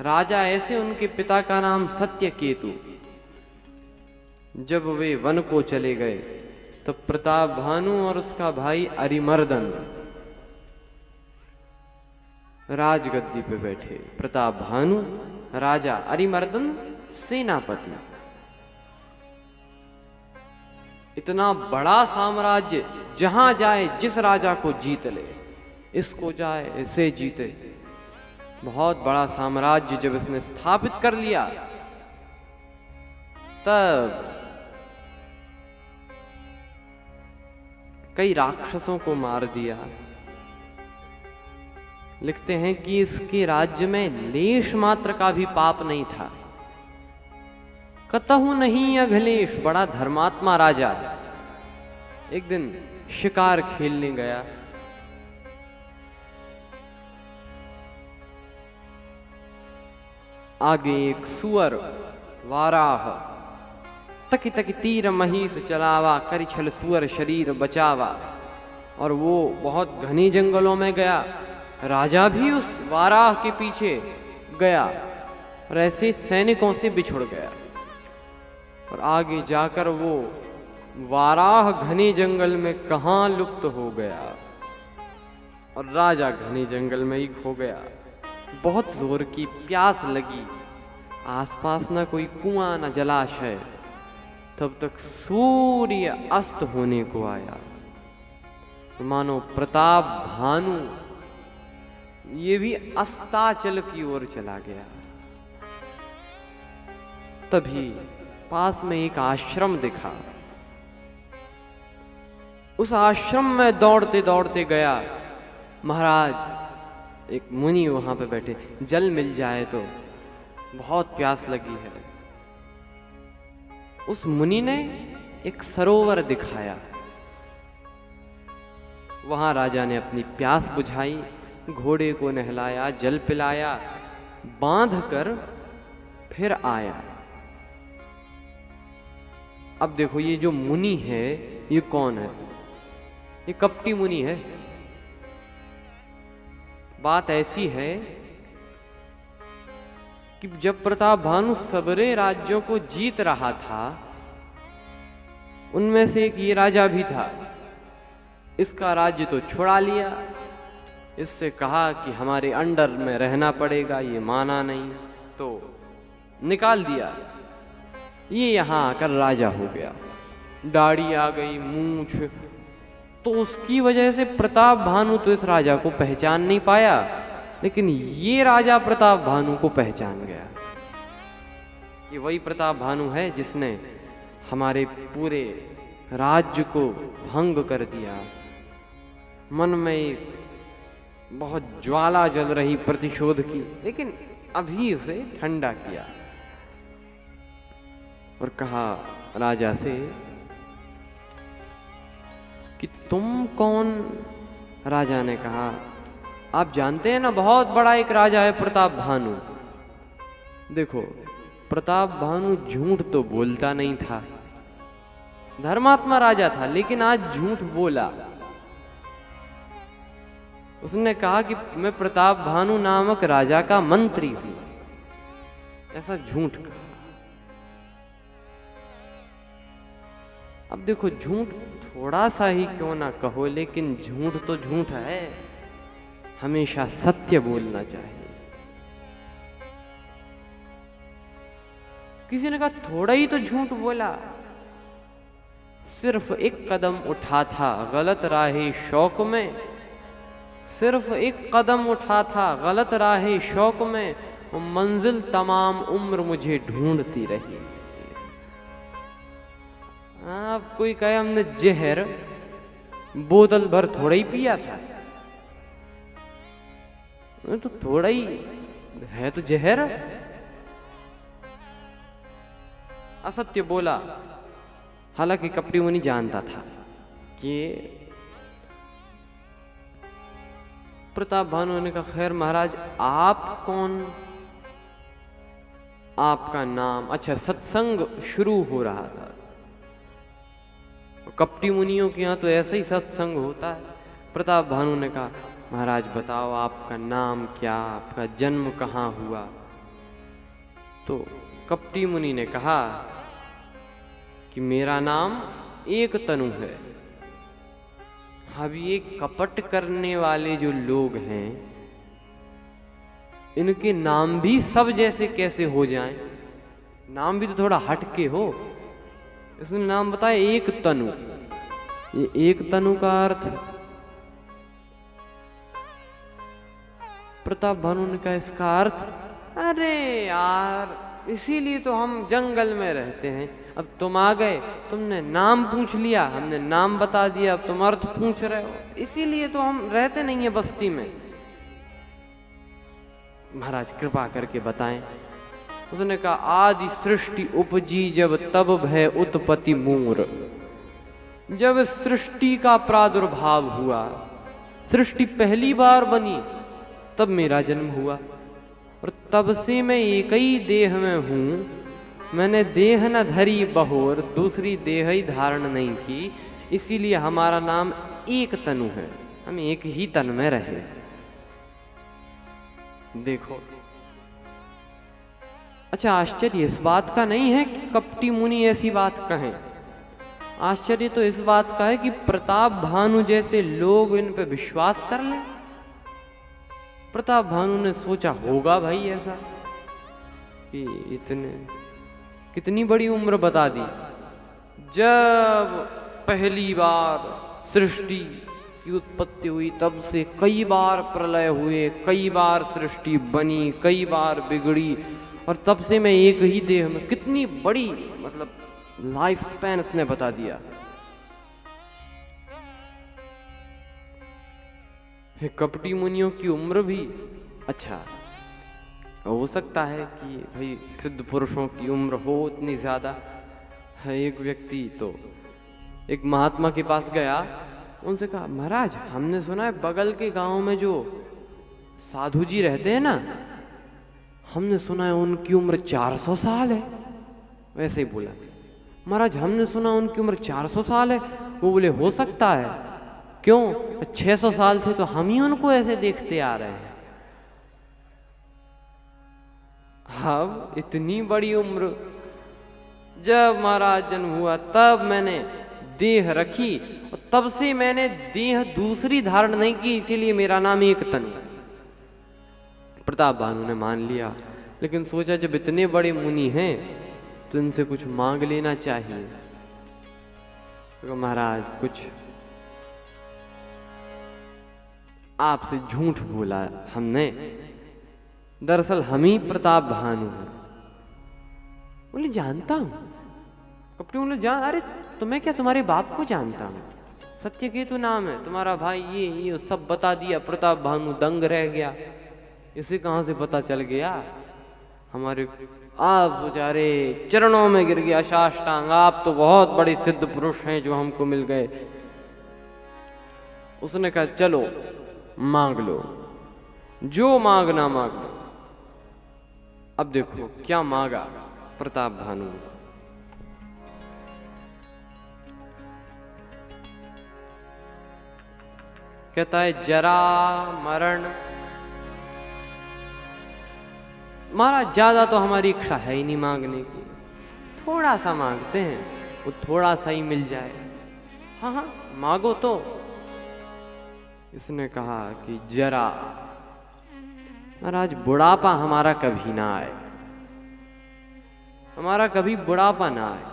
राजा ऐसे, उनके पिता का नाम सत्यकेतु। जब वे वन को चले गए तो प्रताप भानु और उसका भाई अरिमर्दन राजगद्दी पे बैठे। प्रताप भानु राजा, अरिमर्दन सेनापति। इतना बड़ा साम्राज्य, जहां जाए जिस राजा को जीत ले, इसको जाए इसे जीते। बहुत बड़ा साम्राज्य जब इसने स्थापित कर लिया, तब कई राक्षसों को मार दिया। लिखते हैं कि इसके राज्य में लेश मात्र का भी पाप नहीं था। कतहु नहीं अघलेश, बड़ा धर्मात्मा राजा। एक दिन शिकार खेलने गया। आगे एक सुअर वाराह, तकी तकी तीर महीस चलावा, करी छल सुअर शरीर बचावा। और वो बहुत घने जंगलों में गया। राजा भी उस वाराह के पीछे गया और ऐसे सैनिकों से बिछुड़ गया। और आगे जाकर वो वाराह घने जंगल में कहां लुप्त हो गया और राजा घने जंगल में ही खो गया। बहुत जोर की प्यास लगी, आसपास ना कोई कुआं ना जलाशय। तब तक सूर्य अस्त होने को आया। मानो प्रताप भानु ये भी अस्ताचल की ओर चला गया। तभी पास में एक आश्रम दिखा। उस आश्रम में दौड़ते दौड़ते गया। महाराज, एक मुनि वहां पे बैठे, जल मिल जाए तो, बहुत प्यास लगी है। उस मुनि ने एक सरोवर दिखाया। वहां राजा ने अपनी प्यास बुझाई, घोड़े को नहलाया, जल पिलाया, बांध कर फिर आया। अब देखो, ये जो मुनि है ये कौन है? ये कपटी मुनि है। बात ऐसी है कि जब प्रताप भानु सबरे राज्यों को जीत रहा था, उनमें से एक ये राजा भी था। इसका राज्य तो छुड़ा लिया। इससे कहा कि हमारे अंडर में रहना पड़ेगा, ये माना नहीं तो निकाल दिया। ये यहां आकर राजा हो गया। दाढ़ी आ गई, मूंछ, तो उसकी वजह से प्रताप भानु तो इस राजा को पहचान नहीं पाया, लेकिन ये राजा प्रताप भानु को पहचान गया। ये वही प्रताप भानु है जिसने हमारे पूरे राज्य को भंग कर दिया। मन में एक बहुत ज्वाला जल रही प्रतिशोध की, लेकिन अभी उसे ठंडा किया और कहा राजा से कि तुम कौन? राजा ने कहा, आप जानते हैं ना, बहुत बड़ा एक राजा है प्रताप भानु। देखो, प्रताप भानु झूठ तो बोलता नहीं था, धर्मात्मा राजा था, लेकिन आज झूठ बोला। उसने कहा कि मैं प्रताप भानु नामक राजा का मंत्री हूं, ऐसा झूठ कहा। अब देखो, झूठ थोड़ा सा ही क्यों ना कहो, लेकिन झूठ तो झूठ है। हमेशा सत्य बोलना चाहिए। किसी ने कहा थोड़ा ही तो झूठ बोला, सिर्फ एक कदम उठा था गलत राहे शौक में, सिर्फ एक कदम उठा था गलत राहे शौक में, वो मंजिल तमाम उम्र मुझे ढूंढती रही। आप कोई कहे हमने जहर बोतल भर थोड़ा ही पिया था, तो थोड़ा ही है तो जहर। असत्य बोला। हालांकि कपटी मुनि जानता था कि प्रताप भानु ने कहा, खैर महाराज आप कौन? आपका नाम? अच्छा, सत्संग शुरू हो रहा था। कपटी मुनियों के यहाँ तो ऐसा ही सत्संग होता है। प्रताप भानु ने कहा, महाराज बताओ आपका नाम क्या, आपका जन्म कहाँ हुआ? तो कपटी मुनि ने कहा कि मेरा नाम एक तनु है। अब ये कपट करने वाले जो लोग हैं, इनके नाम भी सब जैसे कैसे हो जाएं? नाम भी तो थोड़ा हटके हो। इसने नाम बताया एक तनु। ये एक तनु का अर्थ, प्रताप भानु ने कहा इसका अर्थ, अरे यार इसीलिए तो हम जंगल में रहते हैं। अब तुम आ गए, तुमने नाम पूछ लिया, हमने नाम बता दिया, अब तुम अर्थ पूछ रहे हो, इसीलिए तो हम रहते नहीं है बस्ती में। महाराज कृपा करके बताएं। उसने कहा आदि सृष्टि उपजी जब तब भय उत्पत्ति मूर। जब सृष्टि का प्रादुर्भाव हुआ, सृष्टि पहली बार बनी, तब मेरा जन्म हुआ और तब से मैं एक ही देह में हूं। मैंने देह न धरी बहोर, दूसरी देह ही धारण नहीं की, इसीलिए हमारा नाम एक तनु है। हम एक ही तन में रहे। देखो, अच्छा आश्चर्य इस बात का नहीं है कि कपटी मुनि ऐसी बात कहें। आश्चर्य तो इस बात का है कि प्रताप भानु जैसे लोग इन पे विश्वास कर लें। प्रताप भानु ने सोचा होगा भाई ऐसा कि कितनी बड़ी उम्र बता दी। जब पहली बार सृष्टि की उत्पत्ति हुई तब से कई बार प्रलय हुए, कई बार सृष्टि बनी, कई बार बिगड़ी, और तब से मैं एक ही देह में। कितनी बड़ी मतलब लाइफ स्पैन इसने बता दिया। कपटी मुनियों की उम्र भी, अच्छा हो सकता है कि भाई सिद्ध पुरुषों की उम्र हो उतनी ज्यादा है। एक व्यक्ति तो एक महात्मा के पास गया, उनसे कहा महाराज हमने सुना है बगल के गांव में जो साधु जी रहते हैं ना, हमने सुना है उनकी उम्र 400 साल है। वैसे ही बोला महाराज हमने सुना उनकी उम्र 400 साल है। वो बोले हो सकता है, क्यों 600 साल से तो हम ही उनको ऐसे देखते आ रहे हैं। अब इतनी बड़ी उम्र, जब महाराज जन्म हुआ तब मैंने देह रखी और तब से मैंने देह दूसरी धारण नहीं की, इसीलिए मेरा नाम एक तनु। प्रताप भानु ने मान लिया, लेकिन सोचा जब इतने बड़े मुनि हैं तो इनसे कुछ मांग लेना चाहिए। तो महाराज कुछ आपसे झूठ बोला हमने, दरअसल हम ही प्रताप भानु हैं। बोले जानता हूं। कपटी बोले जान, अरे तुम्हें क्या, तुम्हारे बाप को जानता हूं, सत्यकेतु नाम है तुम्हारा भाई, ये सब बता दिया। प्रताप भानु दंग रह गया, इसे कहां से पता चल गया। हमारे आप बेचारे चरणों में गिर गया साष्टांग, आप तो बहुत बड़े सिद्ध पुरुष हैं जो हमको मिल गए। उसने कहा चलो मांग लो, जो मांगना मांग लो। अब देखो क्या मांगा प्रताप भानु ने। कहता है जरा मरण। महाराज ज्यादा तो हमारी इच्छा है ही नहीं मांगने की, थोड़ा सा मांगते हैं, वो थोड़ा सा ही मिल जाए। हाँ हाँ मांगो तो। इसने कहा कि जरा, महाराज बुढ़ापा हमारा कभी ना आए, हमारा कभी बुढ़ापा ना आए।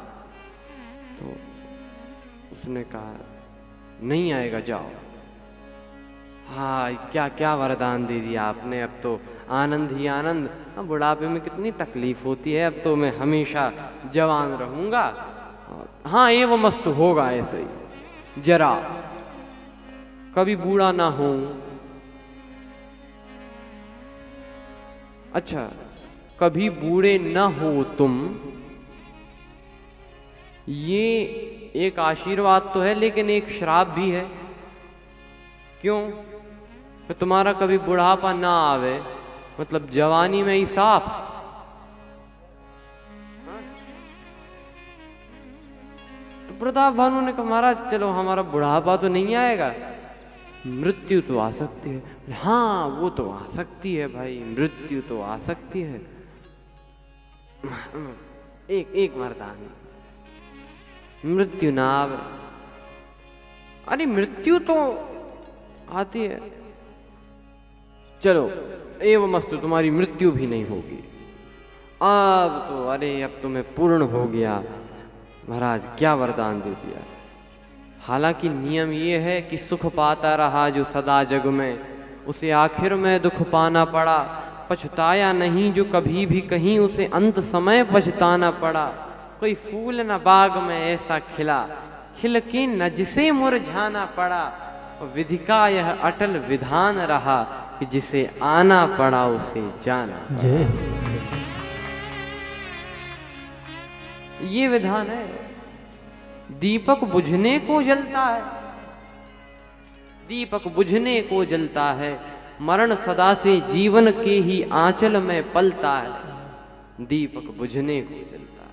तो उसने कहा नहीं आएगा, जाओ। हाँ क्या क्या वरदान दे दिया आपने, अब तो आनंद ही आनंद। बुढ़ापे में कितनी तकलीफ होती है, अब तो मैं हमेशा जवान रहूंगा। हाँ ये वो मस्त होगा ऐसे ही, जरा कभी बूढ़ा ना हो। अच्छा कभी बूढ़े ना हो तुम, ये एक आशीर्वाद तो है लेकिन एक श्राप भी है। क्यों? कि तुम्हारा कभी बुढ़ापा ना आवे, मतलब जवानी में ही साफ। तो प्रताप भानु ने कहा महाराज चलो हमारा बुढ़ापा तो नहीं आएगा, मृत्यु तो आ सकती है। हाँ वो तो आ सकती है भाई, मृत्यु तो आ सकती है। एक वरदान, मृत्यु नाव। अरे मृत्यु तो आती है, चलो एवमस्तु, तुम्हारी मृत्यु भी नहीं होगी। अब तो अरे अब तो मैं पूर्ण हो गया। महाराज क्या वरदान दे दिया। हालांकि नियम ये है कि सुख पाता रहा जो सदा जग में, उसे आखिर में दुख पाना पड़ा। पछताया नहीं जो कभी भी कहीं, उसे अंत समय पछताना पड़ा। कोई फूल न बाग में ऐसा खिला, खिल के न जिसे मुरझाना पड़ा। विधि का यह अटल विधान रहा कि जिसे आना पड़ा उसे जाना पड़ा। ये विधान है। दीपक बुझने को जलता है, दीपक बुझने को जलता है, मरण सदा से जीवन के ही आंचल में पलता है। दीपक बुझने को जलता है।